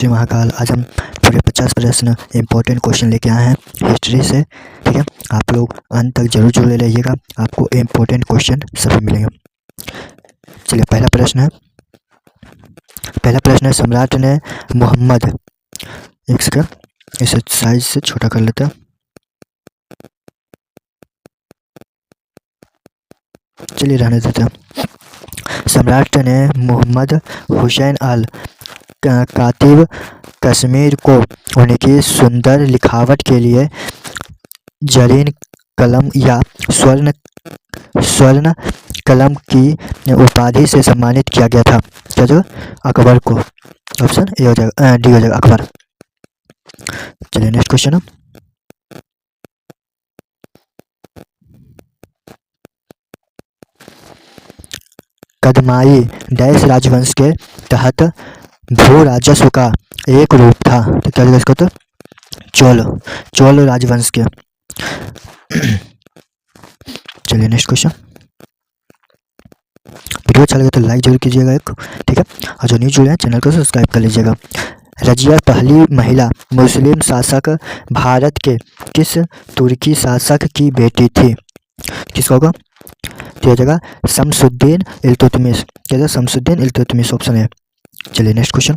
श्री महाकाल। आज हम पूरे 50 प्रश्न इंपॉर्टेंट क्वेश्चन लेके आए हैं हिस्ट्री से। ठीक है, आप लोग अंत तक जरूर जुड़े रहिएगा, आपको इम्पोर्टेंट क्वेश्चन सभी मिलेंगे। चलिए, पहला प्रश्न है सम्राट ने मोहम्मद, एक सेकंड इसे साइज से छोटा कर लेते हैं। चलिए रहने देते हैं। सम्राट ने मोहम्मद हुसैन अल कातिब कश्मीर को उनकी सुंदर लिखावट के लिए जरीन कलम या स्वर्ण कलम की उपाधि से सम्मानित किया गया था। क्या जो अकबर को, ऑप्शन ए हो जाएगा, डी हो जाएगा अकबर। चलिए नेक्स्ट क्वेश्चन है, कदमाई डैश राजवंश के तहत भू राजस्व का एक रूप था। तो क्या इसका, तो चोल राजवंश के। चलिए नेक्स्ट क्वेश्चन। वीडियो अच्छा लगे तो लाइक जरूर कीजिएगा एक, ठीक है, और जो न्यू जुड़े हैं चैनल को सब्सक्राइब कर लीजिएगा। रजिया पहली महिला मुस्लिम शासक भारत के किस तुर्की शासक की बेटी थी? किसका होगा? तो जगह शमसुद्दीन इल्तुतमिश। क्या शमसुद्दीन इल्तुतमिश ऑप्शन है। चलिए नेक्स्ट क्वेश्चन।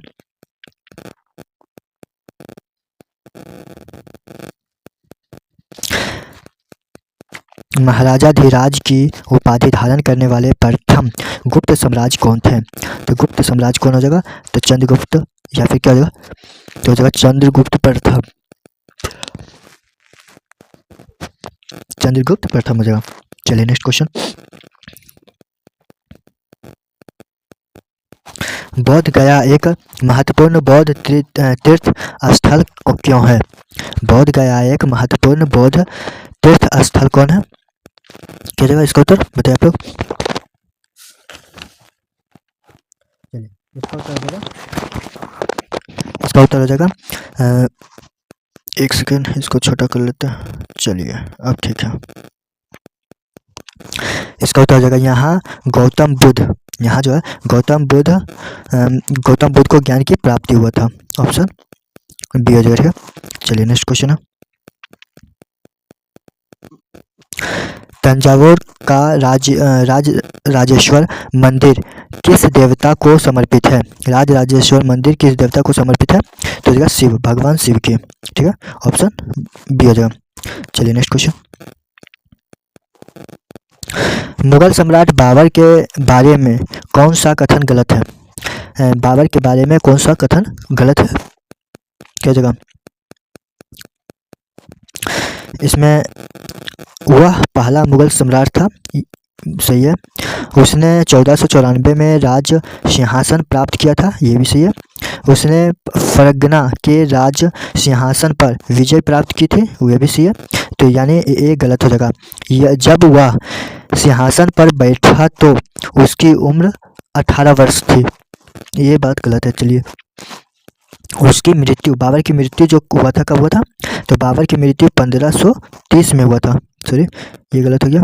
महाराजा धीराज की उपाधि धारण करने वाले प्रथम गुप्त साम्राज्य कौन थे? तो गुप्त साम्राज्य कौन हो जाएगा? तो चंद्रगुप्त, या फिर क्या हो जाएगा? तो हो जाएगा चंद्रगुप्त प्रथम। चंद्रगुप्त प्रथम हो जाएगा। चलिए नेक्स्ट क्वेश्चन। बोध गया एक महत्वपूर्ण बौद्ध तीर्थ स्थल क्यों है? बोध गया एक महत्वपूर्ण बौद्ध तीर्थ स्थल कौन है? क्या जगह इसका उत्तर बताइए आप लोग। चलिए इसका उत्तर हो जाएगा, एक सेकेंड इसको छोटा कर लेते हैं। चलिए अब ठीक है, इसका उत्तर हो जाएगा यहाँ गौतम बुद्ध। यहाँ जो है गौतम बुद्ध को ज्ञान की प्राप्ति हुआ था। ऑप्शन बी हो जाएगा, ठीक है। चलिए नेक्स्ट क्वेश्चन है, तंजावुर का राजेश्वर मंदिर किस देवता को समर्पित है? राजेश्वर मंदिर किस देवता को समर्पित है? तो हो जाएगा शिव, भगवान शिव के, ठीक है, ऑप्शन बी हो जाएगा। चलिए नेक्स्ट क्वेश्चन। मुगल सम्राट बाबर के बारे में कौन सा कथन गलत है? बाबर के बारे में कौन सा कथन गलत है? क्या जगह इसमें वह पहला मुगल सम्राट था, सही है। उसने 1494 में राज सिंहासन प्राप्त किया था, ये भी सही है। उसने फरगना के राज सिंहासन पर विजय प्राप्त की थी, वह भी सही है। तो यानी ये गलत हो जाएगा। जब वह सिंहासन पर बैठा तो उसकी उम्र 18 वर्ष थी, ये बात गलत है। चलिए, उसकी मृत्यु, बाबर की मृत्यु जो हुआ था, कब हुआ था? तो बाबर की मृत्यु 1530 में हुआ था। सॉरी, ये गलत हो गया।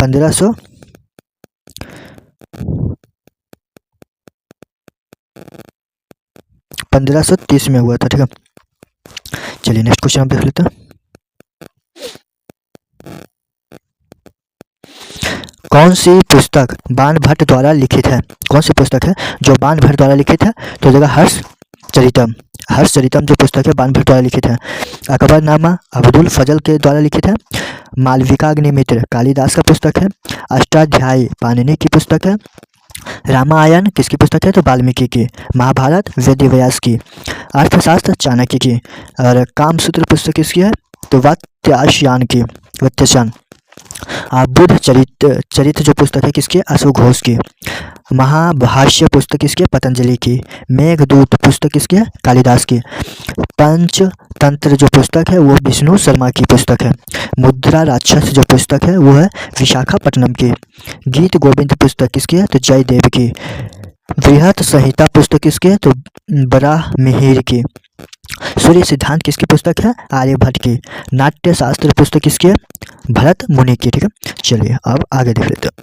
1530 में हुआ था, ठीक है। चलिए नेक्स्ट क्वेश्चन आप देख लेते हैं। कौन सी पुस्तक बाण भट्ट द्वारा लिखित है? कौन सी पुस्तक है जो बाण भट्ट द्वारा लिखित है? तो जगह हर्षचरितम जो पुस्तक है बाण भट्ट द्वारा लिखित है। अकबरनामा अब्दुल फजल के द्वारा लिखित है। मालविकाग्निमित्र कालिदास का पुस्तक है। अष्टाध्यायी पाणिनि की पुस्तक है। रामायण किसकी पुस्तक है? तो वाल्मीकि की। महाभारत वेदव्यास की। अर्थशास्त्र चाणक्य की। और कामसूत्र पुस्तक किसकी है? तो वात्स्यायन की, वात्स्यायन। बुद्ध चरित्र जो पुस्तक है किसकी? अशोक घोष की। महाभाष्य पुस्तक किसकी है? पतंजलि की। मेघदूत पुस्तक किसकी है? कालिदास की। पंचतंत्र जो पुस्तक है वो विष्णु शर्मा की पुस्तक है। मुद्रा राक्षस जो पुस्तक है वो है विशाखापट्टनम की। गीत गोविंद पुस्तक किसकी है? तो जयदेव की। बृहत संहिता पुस्तक किसकी है? तो बराह मिहिर की। सूर्य सिद्धांत किसकी पुस्तक है? आर्यभट्ट की। नाट्य शास्त्र पुस्तक किसकी है? भरत मुनि की, ठीक है। चलिए अब आगे देख लेते हैं।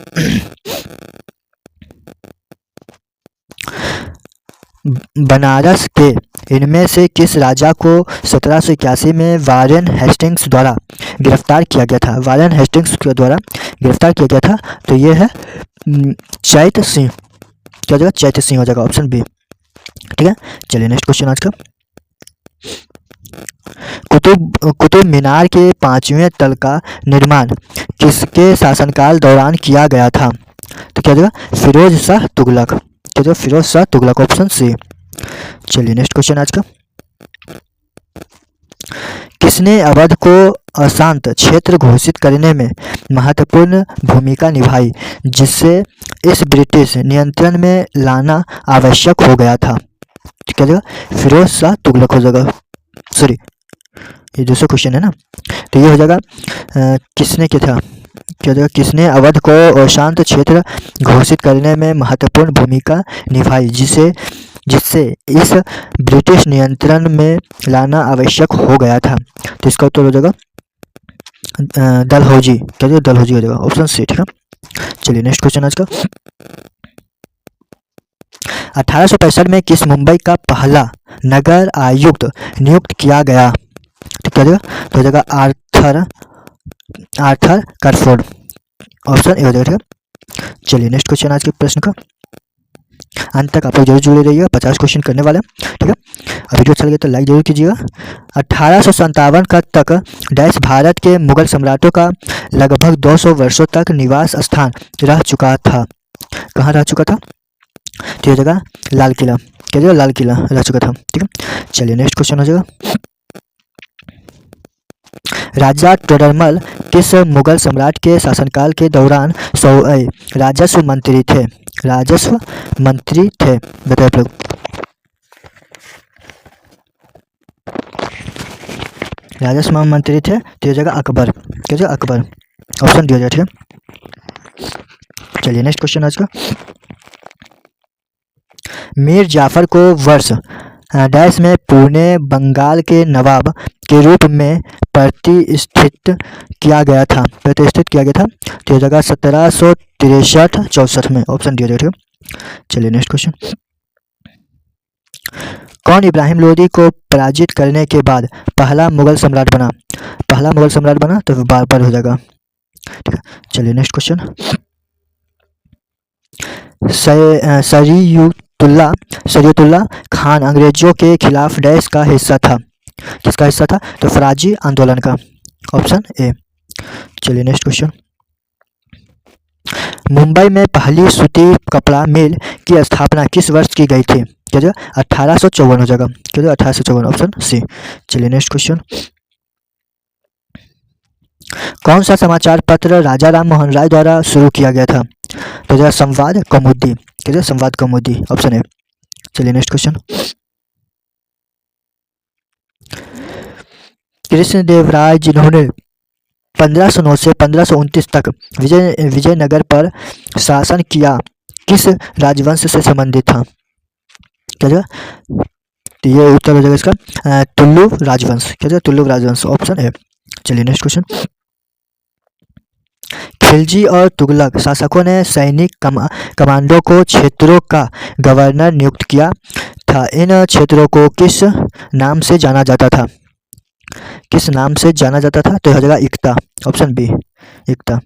बनारस के इनमें से किस राजा को 1781 में वारेन हेस्टिंग्स द्वारा गिरफ्तार किया गया था? वारेन हेस्टिंग्स के द्वारा गिरफ्तार किया गया था। तो ये है चैत सिंह। क्या हो जाएगा? चैत सिंह हो जाएगा, ऑप्शन बी। ठीक है, चलिए नेक्स्ट क्वेश्चन आज का। कुतुब मीनार के 5वें तल का निर्माण किसके शासनकाल दौरान किया गया था? तो क्या हो जाएगा? फिरोज शाह तुगलक। क्या हो जाएगा? Firoz Shah Tughlaq, option C. चलिए नेक्स्ट क्वेश्चन आज का। किसने अवध को अशांत क्षेत्र घोषित करने में महत्वपूर्ण भूमिका निभाई, जिससे इस ब्रिटिश नियंत्रण में लाना आवश्यक हो गया था? क्या हो जाएगा? फिरोज शाह तुगलक हो जाएगा। सॉरी, ये दूसरा क्वेश्चन है ना, तो ये हो जाएगा किसने किया था? क्या हो जाएगा? किसने अवध को अशांत क्षेत्र घोषित करने में महत्वपूर्ण भूमिका निभाई, जिससे इस ब्रिटिश नियंत्रण में लाना आवश्यक हो गया था? तो इसका उत्तर हो जाएगा डलहौजी। क्या हो? डलहौजी हो जाएगा, ऑप्शन सी। ठीक है, चलिए नेक्स्ट क्वेश्चन आज का। 1865 में किस मुंबई का पहला नगर आयुक्त नियुक्त किया गया? तो क्या हो जाएगा? तो हो जाएगा आर्थर क्रॉफोर्ड, ऑप्शन ए हो जाएगा। ठीक है, चलिए नेक्स्ट क्वेश्चन आज के प्रश्न का। अंत तक आप लोग जरूर जुड़े रहिएगा, 50 क्वेश्चन करने वाले हैं। ठीक है, वीडियो अच्छा लगे तो लाइक जरूर कीजिएगा। 1857 का तक डैश भारत के मुगल सम्राटों का लगभग 200 वर्षों तक निवास स्थान रह चुका था। कहाँ रह चुका था? तो हो जाएगा लाल किला। क्या जाएगा? लाल किला रह चुका था। ठीक है, चलिए नेक्स्ट क्वेश्चन हो जाएगा। राजा टोडरमल किस मुगल सम्राट के शासनकाल के दौरान राजस्व मंत्री थे? राजस्व मंत्री थे, बताइए आप लोग। राजस्व मंत्री थे, तो हो जाएगा अकबर। क्या हो जाएगा? अकबर, ऑप्शन डी हो जाएगा। ठीक है, चलिए नेक्स्ट क्वेश्चन आज का। मीर जाफर को वर्ष डैश में पुणे बंगाल के नवाब के रूप में प्रतिष्ठित किया गया था। तो हो जाएगा 1763-64 में, ऑप्शन डी हो जाएगा। चलिए नेक्स्ट क्वेश्चन। कौन इब्राहिम लोदी को पराजित करने के बाद पहला मुगल सम्राट बना? तो बाबर हो जाएगा। ठीक है, चलिए नेक्स्ट क्वेश्चन। शरीयतुल्लाह खान अंग्रेजों के खिलाफ डैश का हिस्सा था? किसका हिस्सा था? तो फराजी आंदोलन का, ऑप्शन ए। चलिए नेक्स्ट क्वेश्चन। मुंबई में पहली सूती कपड़ा मिल की स्थापना किस वर्ष की गई थी? क्या जो 1854 हो जाएगा। क्या जो 1854, ऑप्शन सी। चलिए नेक्स्ट क्वेश्चन। कौन सा समाचार पत्र राजा राम मोहन राय द्वारा शुरू किया गया था? तो जो संवाद कौमुदी। क्या जो संवाद कौमुदी, ऑप्शन ए। चलिए नेक्स्ट क्वेश्चन। कृष्णदेवराय जिन्होंने 1509 से 1529 तक विजयनगर पर शासन किया, किस राजवंश से संबंधित था? क्या जो तो ये उत्तर हो जाएगा इसका तुल्लु राजवंश। क्या जो तुल्लु राजवंश, ऑप्शन ए। चलिए नेक्स्ट क्वेश्चन। खिलजी और तुगलक शासकों ने सैनिक कमांडो को क्षेत्रों का गवर्नर नियुक्त किया था। इन क्षेत्रों को किस नाम से जाना जाता था? किस नाम से जाना जाता था? तो हो जाएगा इक्ता, ऑप्शन बी, इक्ता।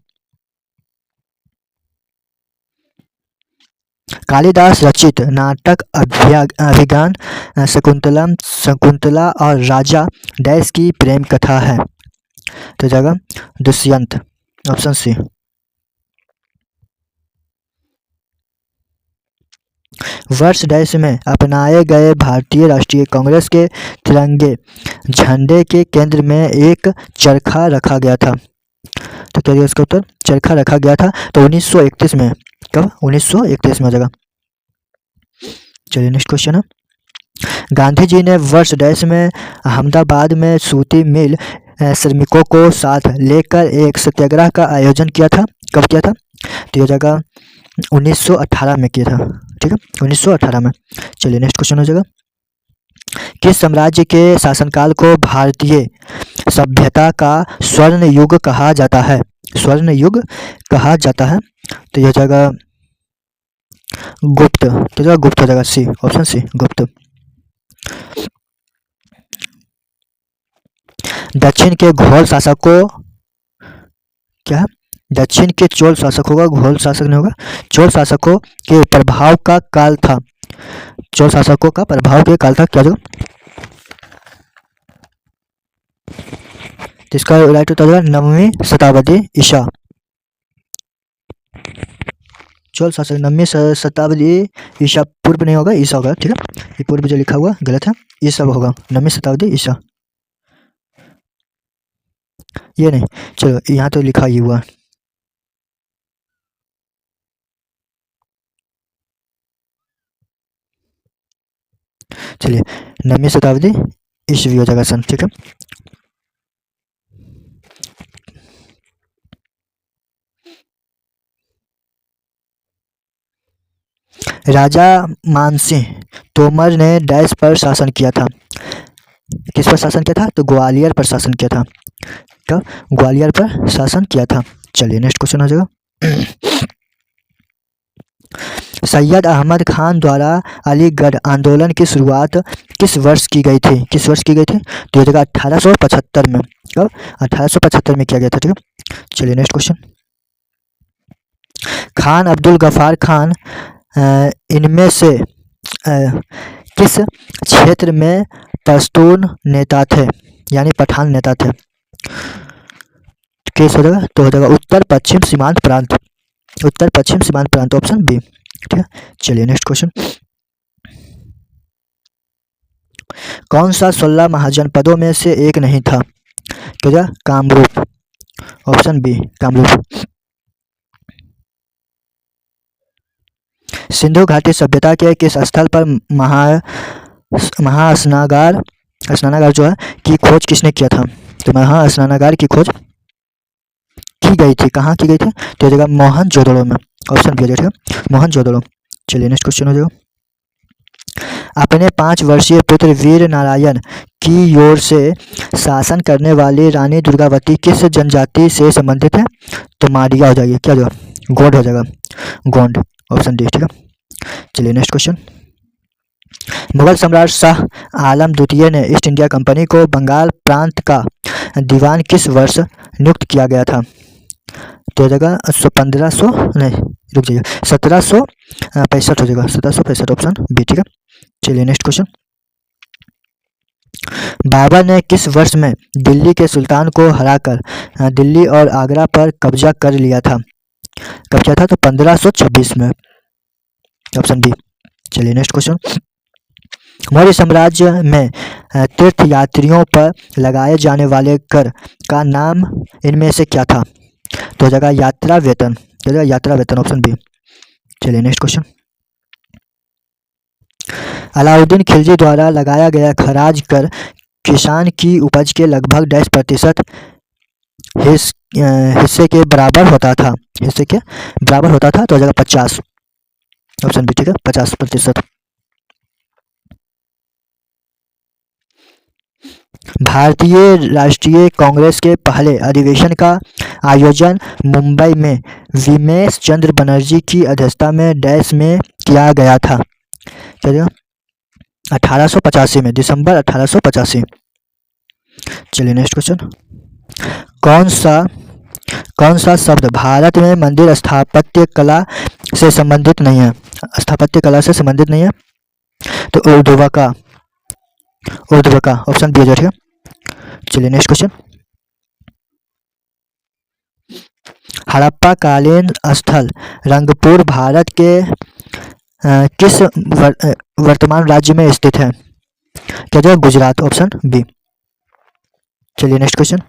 कालिदास रचित नाटक अभिज्ञान शकुंतला और राजा डैश की प्रेम कथा है? तो जाएगा दुष्यंत, ऑप्शन सी। वर्ष डैश में अपनाए गए भारतीय राष्ट्रीय कांग्रेस के तिरंगे झंडे के केंद्र में एक चरखा रखा गया था। तो क्या इसका उत्तर? चरखा रखा गया था। तो 1931 में। कब? 1931 में हो जाएगा। चलिए नेक्स्ट क्वेश्चन है। गांधी जी ने वर्ष डैश में अहमदाबाद में सूती मिल श्रमिकों को साथ लेकर एक सत्याग्रह का आयोजन किया था। कब किया था? तो हो जाएगा 1918 में किया था। ठीक है, 1918 में। चलिए नेक्स्ट क्वेश्चन हो जाएगा। किस साम्राज्य के शासनकाल को भारतीय सभ्यता का स्वर्ण युग कहा जाता है? स्वर्ण युग कहा जाता है। तो यह हो जाएगा गुप्त, कितना गुप्त हो जाएगा, सी, ऑप्शन सी, गुप्त। दक्षिण के घोल शासक को क्या है, दक्षिण के चोल शासक होगा, घोल शासक नहीं होगा। चोल शासकों के प्रभाव का काल था, चोल शासकों का प्रभाव के काल था, क्या जो, जिसका राइट उत्तर होगा 9वीं शताब्दी ईसा। चोल शासक 9वीं शताब्दी ईसा पूर्व नहीं होगा, ईसा होगा, ठीक है, ये पूर्व जो लिखा हुआ गलत है, ईसा होगा, 9वीं शताब्दी ईसा, ये नहीं, चलो यहाँ तो लिखा ही हुआ। चलिए 9वीं शताब्दी ईस्वी हो जाएगा सन, ठीक है। राजा मानसिंह तोमर ने डैश पर शासन किया था, किस पर शासन किया था, तो ग्वालियर पर शासन किया था, तो ग्वालियर पर शासन किया था। चलिए नेक्स्ट क्वेश्चन हो जाएगा। सैयद अहमद खान द्वारा अलीगढ़ आंदोलन की शुरुआत किस वर्ष की गई थी, किस वर्ष की गई थी, तो ये जगह 1875 में, कब, 1875 में किया गया था, ठीक है। चलिए नेक्स्ट क्वेश्चन। खान अब्दुल गफ्फार खान इनमें से किस क्षेत्र में पश्तून नेता थे, यानी पठान नेता थे, केस हो जाएगा, तो हो जाएगा उत्तर पश्चिम सीमांत प्रांत, उत्तर पश्चिम सीमांत प्रांत, ऑप्शन बी, ठीक है। चलिए नेक्स्ट क्वेश्चन। कौन सा 16 महाजनपदों में से एक नहीं था, क्या, कामरूप, ऑप्शन बी, कामरूप। सिंधु घाटी सभ्यता के किस स्थल पर महास्नागार स्नानागार जो है की खोज किसने किया था, तो महास्नानागार की खोज की गई थी, कहाँ की गई थी, तो जगह मोहनजोदड़ो में, ऑप्शन बी, ठीक है, मोहनजोदड़ो। चलिए नेक्स्ट क्वेश्चन हो जाएगा। अपने 5 वर्षीय पुत्र वीर नारायण की ओर से शासन करने वाली रानी दुर्गावती किस जनजाति से संबंधित है, तो मारिया हो जाएगी, क्या जो, गोंड हो जाएगा, गोंड, ऑप्शन डी, ठीक है। चलिए नेक्स्ट क्वेश्चन। मुगल सम्राट शाह आलम द्वितीय ने ईस्ट इंडिया कंपनी को बंगाल प्रांत का दीवान किस वर्ष नियुक्त किया गया था, तो जगह 1500 नहीं, रुक जाइए, 1765 हो जाएगा, 1765, ऑप्शन बी, ठीक है। चलिए नेक्स्ट क्वेश्चन। बाबर ने किस वर्ष में दिल्ली के सुल्तान को हराकर दिल्ली और आगरा पर कब्जा कर लिया था, कब किया था, तो 1526 में, ऑप्शन बी। चलिए नेक्स्ट क्वेश्चन। मौर्य साम्राज्य में तीर्थयात्रियों पर लगाए जाने वाले कर का नाम इनमें से क्या था, तो जगह यात्रा वेतन, जगह यात्रा वेतन, ऑप्शन बी। चलिए नेक्स्ट क्वेश्चन। अलाउद्दीन खिलजी द्वारा लगाया गया खराज कर किसान की उपज के लगभग 10% हिस्से के बराबर होता था, हिस्से के बराबर होता था, तो जगह 50, ऑप्शन बी, ठीक है, 50%। भारतीय राष्ट्रीय कांग्रेस के पहले अधिवेशन का आयोजन मुंबई में विमेश चंद्र बनर्जी की अध्यक्षता में डैश में किया गया था, चलिए 1885 में, दिसंबर 1885। चलिए नेक्स्ट क्वेश्चन। कौन सा शब्द भारत में मंदिर स्थापत्य कला से संबंधित नहीं है, स्थापत्य कला से संबंधित नहीं है, तो ऊर्ध्वका, ऑप्शन बी, ठीक है। चलिए नेक्स्ट क्वेश्चन। हड़प्पा कालीन स्थल रंगपुर भारत के किस वर्तमान राज्य में स्थित है, क्या जो, गुजरात, ऑप्शन बी। चलिए नेक्स्ट क्वेश्चन।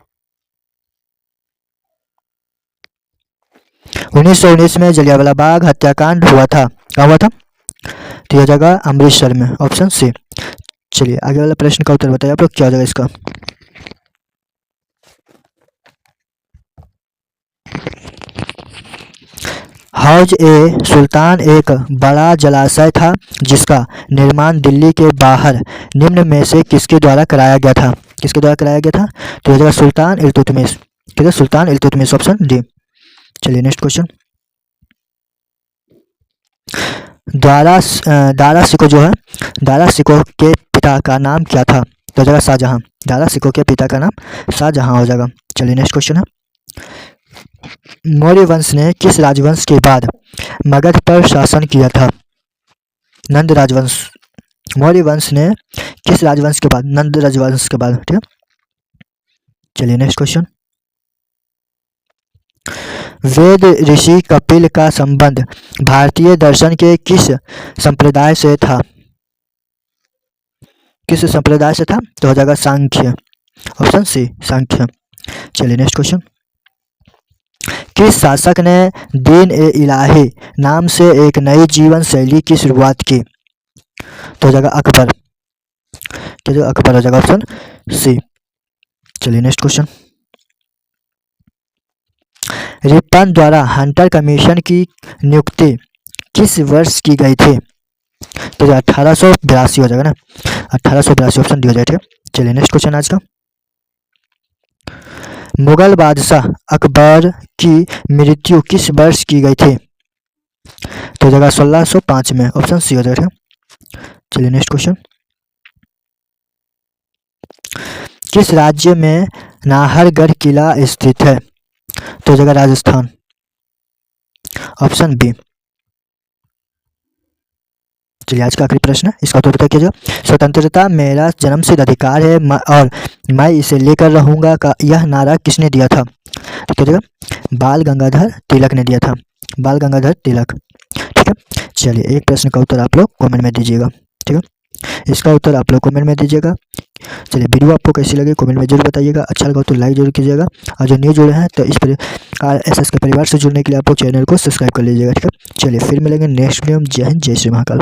1919 में जलियांवाला बाग हत्याकांड हुआ था, कहाँ हुआ था, तो यह जगह अमृतसर में, ऑप्शन सी। चलिए आगे वाला प्रश्न का उत्तर बताइए आप लोग, क्या हो जाएगा इसका। हौज ए सुल्तान एक बड़ा जलाशय था जिसका निर्माण दिल्ली के बाहर निम्न में से किसके द्वारा कराया गया था, किसके द्वारा कराया गया था, तो यह जगह सुल्तान इल्तुतमिश, ठीक है, सुल्तान इल्तुतमिश, ऑप्शन डी। चलिए नेक्स्ट क्वेश्चन। दारा शिकोह जो है, दारा शिकोह के पिता का नाम क्या था? तो हो जाएगा शाहजहां। दारा शिकोह के पिता का नाम शाहजहां हो जाएगा। चलिए नेक्स्ट क्वेश्चन है, मौर्य वंश ने किस राजवंश के बाद मगध पर शासन किया था? नंद राजवंश। मौर्य वंश ने किस राजवंश के बाद? नंद राजवंश के बाद। ठीक है, चलिए नेक्स्ट क्वेश्चन, वेद ऋषि कपिल का संबंध भारतीय दर्शन के किस संप्रदाय से था? किस संप्रदाय से था? तो हो जाएगा सांख्य। ऑप्शन सी सांख्य। चलिए नेक्स्ट क्वेश्चन, किस शासक ने दीन ए इलाही नाम से एक नई जीवन शैली की शुरुआत की? तो हो जाएगा अकबर। तो जो अकबर हो जाएगा ऑप्शन सी। चलिए नेक्स्ट क्वेश्चन, रिपन द्वारा हंटर कमीशन की नियुक्ति किस वर्ष की गई थी? तो 1882 हो जाएगा ना, 1882 ऑप्शन डी हो जाएगा। चलिए नेक्स्ट क्वेश्चन आज का, मुगल बादशाह अकबर की मृत्यु किस वर्ष की गई थी? तो हो जाएगा 1605 में। ऑप्शन सी हो जाएगा। चलिए नेक्स्ट क्वेश्चन, किस राज्य में नाहरगढ़ किला स्थित है? तो हो जाएगा राजस्थान। Option B. चलिए आज का आखिरी प्रश्न है, इसका उत्तर बता कीजिए। स्वतंत्रता मेरा जन्मसिद्ध अधिकार है और मैं इसे लेकर रहूंगा का यह नारा किसने दिया था? ठीक है, बाल गंगाधर तिलक ने दिया था। बाल गंगाधर तिलक। ठीक है, चलिए एक प्रश्न का उत्तर आप लोग कमेंट में दीजिएगा। ठीक है, इसका उत्तर आप लोग कमेंट में दीजिएगा। चलिए वीडियो आपको कैसी लगी कमेंट में जरूर बताइएगा। अच्छा लगा तो लाइक जरूर कीजिएगा, और जो न्यू जुड़े हैं तो इस पर RSS के परिवार से जुड़ने के लिए आप लोग चैनल को सब्सक्राइब कर लीजिएगा। ठीक है, चलिए फिर मिलेंगे नेक्स्ट वीडियो में। जय हिंद, जय श्री महाकाल।